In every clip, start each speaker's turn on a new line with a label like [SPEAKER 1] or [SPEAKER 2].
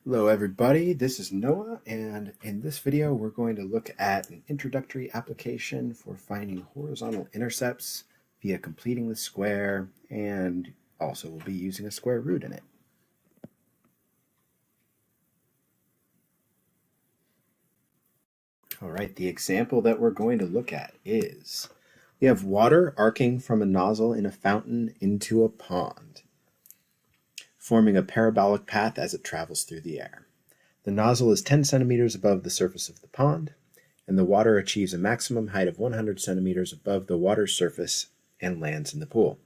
[SPEAKER 1] Hello everybody, this is Noah, and in this video we're going to look at an introductory application for finding horizontal intercepts via completing the square, and also we'll be using a square root in it. Alright, the example that we're going to look at is we have water arcing from a nozzle in a fountain into a pond, forming a parabolic path as it travels through the air. The nozzle is 10 centimeters above the surface of the pond, and the water achieves a maximum height of 100 centimeters above the water's surface and lands in the pool.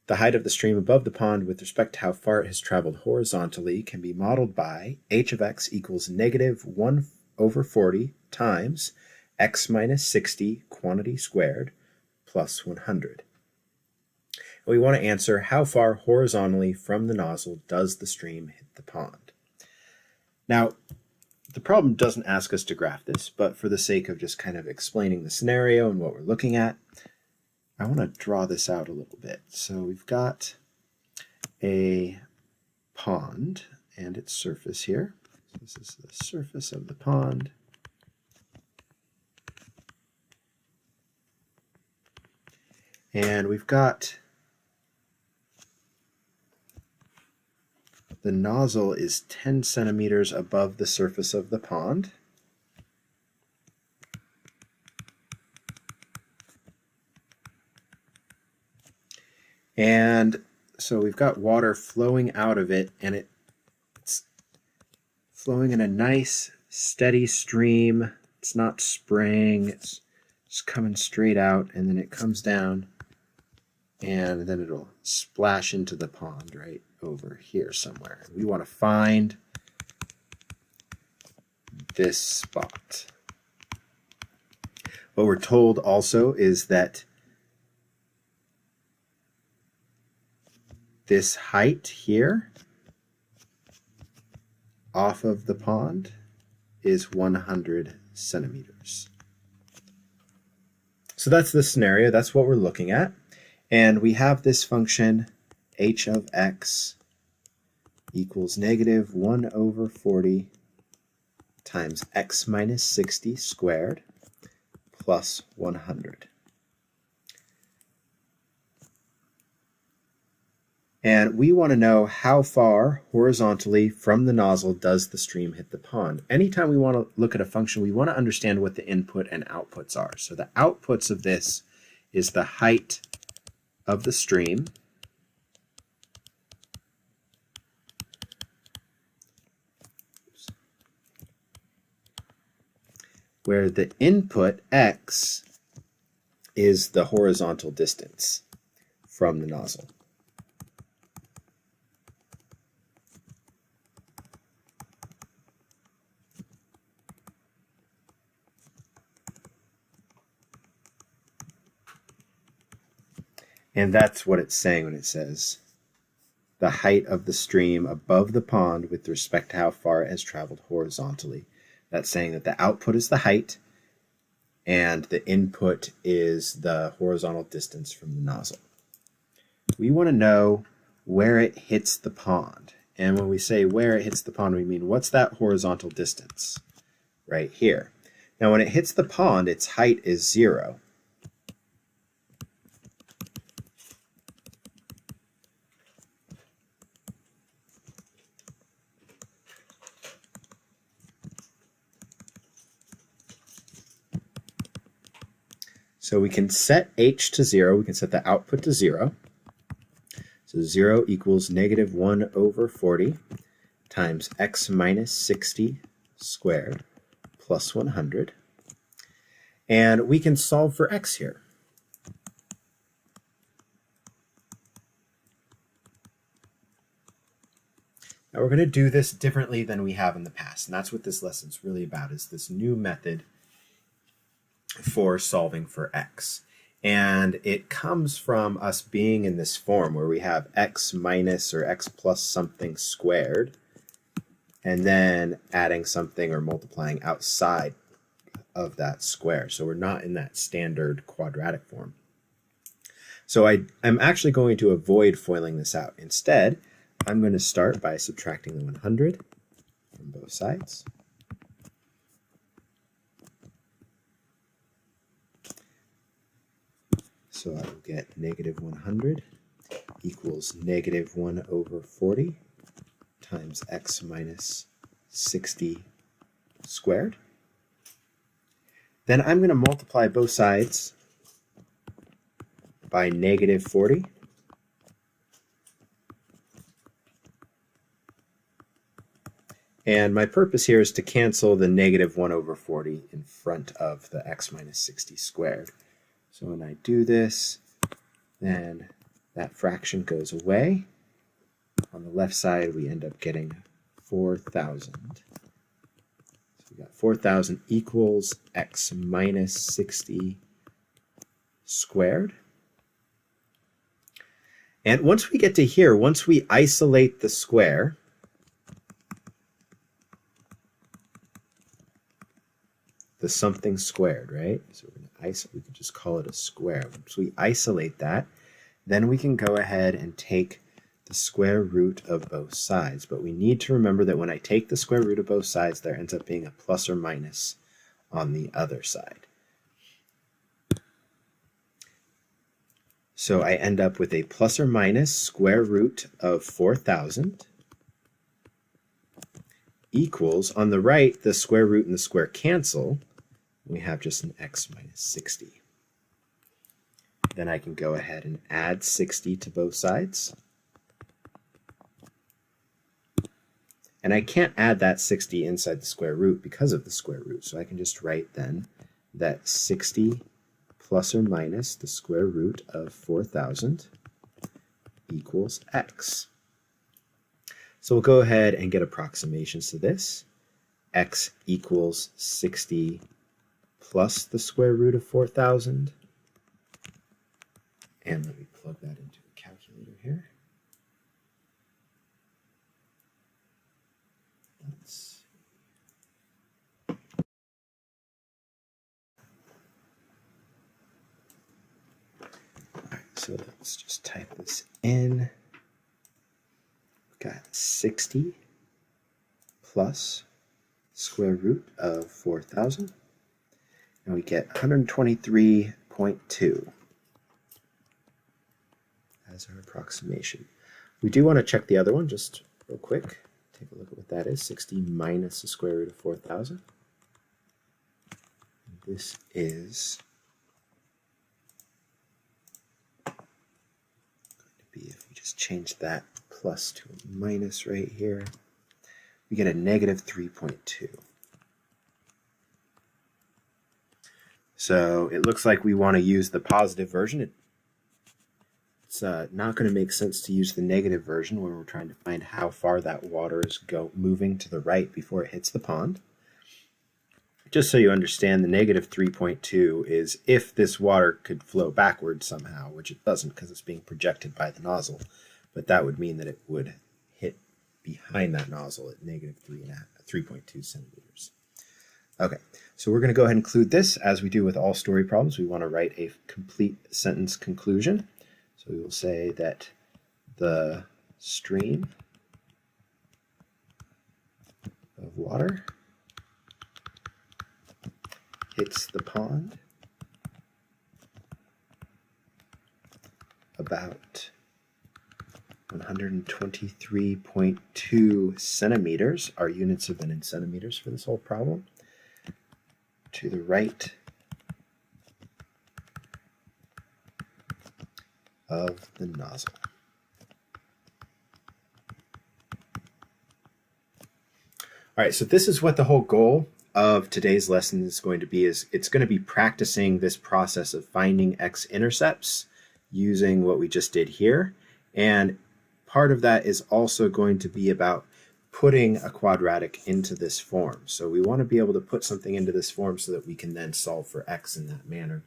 [SPEAKER 1] The height of the stream above the pond with respect to how far it has traveled horizontally can be modeled by h of x equals negative 1 over 40 times x minus 60 quantity squared plus 100. We want to answer how far horizontally from the nozzle does the stream hit the pond. Now, the problem doesn't ask us to graph this, but for the sake of just kind of explaining the scenario and what we're looking at, I want to draw this out a little bit. So we've got a pond and its surface here. So this is the surface of the pond. And we've got the nozzle is 10 centimeters above the surface of the pond. And so we've got water flowing out of it, and it's flowing in a nice, steady stream. It's not spraying, it's just coming straight out, and then it comes down, and then it'll splash into the pond right over here somewhere. We want to find this spot. What we're told also is that this height here off of the pond is 100 centimeters. So that's the scenario, that's what we're looking at. And we have this function h of x equals negative 1 over 40 times x minus 60 squared plus 100. And we want to know how far horizontally from the nozzle does the stream hit the pond. Anytime we want to look at a function, we want to understand what the input and outputs are. So the outputs of this is the height of the stream where the input x is the horizontal distance from the nozzle. And that's what it's saying when it says the height of the stream above the pond with respect to how far it has traveled horizontally. That's saying that the output is the height and the input is the horizontal distance from the nozzle. We want to know where it hits the pond. And when we say where it hits the pond, we mean what's that horizontal distance? Right here. Now when it hits the pond, its height is 0. So we can set h to 0. We can set the output to 0. So 0 equals negative 1 over 40 times x minus 60 squared plus 100. And we can solve for x here. Now we're going to do this differently than we have in the past. And that's what this lesson's really about, is this new method for solving for x. And it comes from us being in this form where we have x minus or x plus something squared, and then adding something or multiplying outside of that square. So we're not in that standard quadratic form. So I'm actually going to avoid foiling this out. Instead, I'm going to start by subtracting the 100 from both sides. So I will get negative 100 equals negative 1 over 40 times x minus 60 squared. Then I'm going to multiply both sides by negative 40. And my purpose here is to cancel the negative 1 over 40 in front of the x minus 60 squared. So when I do this, then that fraction goes away. On the left side, we end up getting 4,000. So we got 4,000 equals x minus 60 squared. And once we get to here, once we isolate the square, the something squared, right? So we're going to we can just call it a square. Once we isolate that, then we can go ahead and take the square root of both sides. But we need to remember that when I take the square root of both sides, there ends up being a plus or minus on the other side. So I end up with a plus or minus square root of 4,000 equals, on the right, the square root and the square cancel. We have just an x minus 60. Then I can go ahead and add 60 to both sides. And I can't add that 60 inside the square root because of the square root. So I can just write then that 60 plus or minus the square root of 4,000 equals x. So we'll go ahead and get approximations to this. X equals 60 plus the square root of 4,000. And let me plug that into a calculator here. Let's see. All right, so let's just type this in. We've got 60 plus square root of 4,000. And we get 123.2 as our approximation. We do want to check the other one just real quick. Take a look at what that is. 60 minus the square root of 4,000. This is going to be, if we just change that plus to a minus right here, we get a negative 3.2. So it looks like we want to use the positive version. It's not going to make sense to use the negative version when we're trying to find how far that water is moving to the right before it hits the pond. Just so you understand, the negative 3.2 is if this water could flow backwards somehow, which it doesn't because it's being projected by the nozzle, but that would mean that it would hit behind that nozzle at negative 3.2 centimeters. Okay, so we're going to go ahead and include this. As we do with all story problems, we want to write a complete sentence conclusion. So we will say that the stream of water hits the pond about 123.2 centimeters. Our units have been in centimeters for this whole problem. To the right of the nozzle. All right, so this is what the whole goal of today's lesson is going to be. It's going to be practicing this process of finding x-intercepts using what we just did here. And part of that is also going to be about putting a quadratic into this form. So we want to be able to put something into this form so that we can then solve for x in that manner.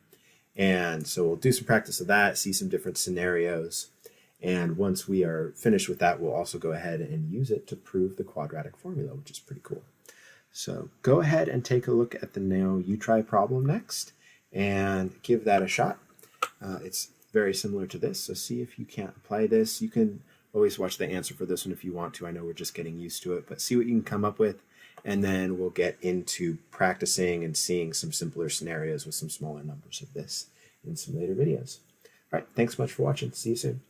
[SPEAKER 1] And so we'll do some practice of that, see some different scenarios. And once we are finished with that, we'll also go ahead and use it to prove the quadratic formula, which is pretty cool. So go ahead and take a look at the Now You Try problem next and give that a shot. It's very similar to this, so see if you can't apply this. You can Always watch the answer for this one if you want to. I know we're just getting used to it, but see what you can come up with, and then we'll get into practicing and seeing some simpler scenarios with some smaller numbers of this in some later videos. All right, thanks so much for watching. See you soon.